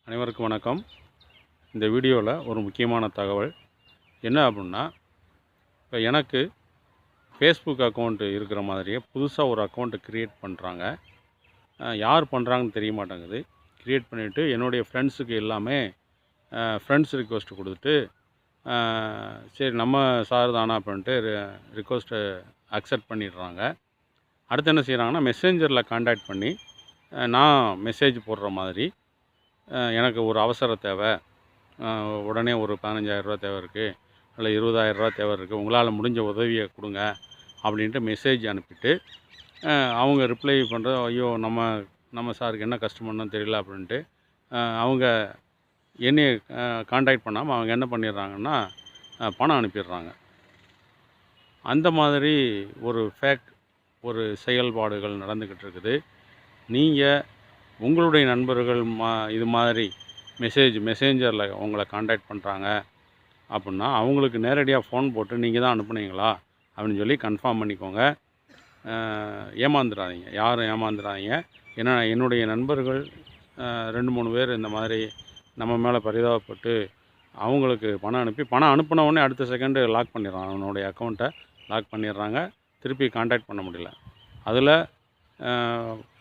அனைவருக்கும் வணக்கம். இந்த வீடியோவில் ஒரு முக்கியமான தகவல் என்ன அப்படின்னா, இப்போ எனக்கு ஃபேஸ்புக் அக்கௌண்ட்டு இருக்கிற மாதிரியே புதுசாக ஒரு அக்கௌண்ட்டு க்ரியேட் பண்ணுறாங்க. யார் பண்ணுறாங்கன்னு தெரிய மாட்டேங்குது. க்ரியேட் பண்ணிவிட்டு என்னுடைய ஃப்ரெண்ட்ஸுக்கு எல்லாமே ஃப்ரெண்ட்ஸ் ரிக்வெஸ்ட் கொடுத்துட்டு, சரி நம்ம சார் தானா அப்படின்ட்டு ரிக்வெஸ்ட்டை அக்செப்ட் பண்ணிடுறாங்க. அடுத்து என்ன செய்கிறாங்கன்னா, மெசேஞ்சரில் கான்டாக்ட் பண்ணி நான் மெசேஜ் போடுற மாதிரி, எனக்கு ஒரு அவசர தேவை, உடனே ஒரு 15,000 தேவை இருக்குது, இல்லை 20,000 தேவை இருக்குது, உங்களால் முடிஞ்ச உதவியை கொடுங்க அப்படின்ட்டு மெசேஜ் அனுப்பிட்டு, அவங்க ரிப்ளை பண்ணுறது, ஐயோ நம்ம சாருக்கு என்ன கஷ்டம்னு தெரியல அப்படின்ட்டு அவங்க என்னையை கான்டாக்ட் பண்ணாமல் அவங்க என்ன பண்ணிடுறாங்கன்னா பணம் அனுப்பிடுறாங்க. அந்த மாதிரி ஒரு ஒரு செயல்பாடுகள் நடந்துக்கிட்டு இருக்குது. நீங்கள் உங்களுடைய நண்பர்கள் இது மாதிரி மெசேஞ்சரில் உங்களை கான்டாக்ட் பண்ணுறாங்க அப்படின்னா, அவங்களுக்கு நேரடியாக ஃபோன் போட்டு நீங்கள் தான் அனுப்புனீங்களா அப்படின்னு சொல்லி கன்ஃபார்ம் பண்ணிக்கோங்க. ஏமாந்துடாதீங்க, யாரும் ஏமாந்துடாதீங்க. ஏன்னா என்னுடைய நண்பர்கள் 2-3 பேர் இந்த மாதிரி நம்ம மேலே பரிதாபப்பட்டு அவங்களுக்கு பணம் அனுப்பின உடனே அடுத்த செகண்டு லாக் பண்ணிடுறாங்க, அவனுடைய அக்கௌண்ட்டை லாக் பண்ணிடுறாங்க. திருப்பி கான்டாக்ட் பண்ண முடியல. அதில்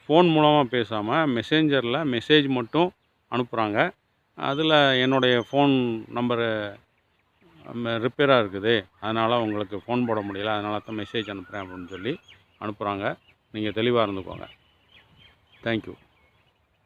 ஃபோன் மூலமாக பேசாமல் மெசேஞ்சரில் மெசேஜ் மட்டும் அனுப்புகிறாங்க. அதில் என்னுடைய ஃபோன் நம்பரு ரிப்பேராக இருக்குது, அதனால் உங்களுக்கு ஃபோன் போட முடியல, அதனால தான் மெசேஜ் அனுப்புகிறேன் அப்படின்னு சொல்லி அனுப்புகிறாங்க. நீங்கள் தெளிவாக இருந்துக்கோங்க. தேங்க்யூ.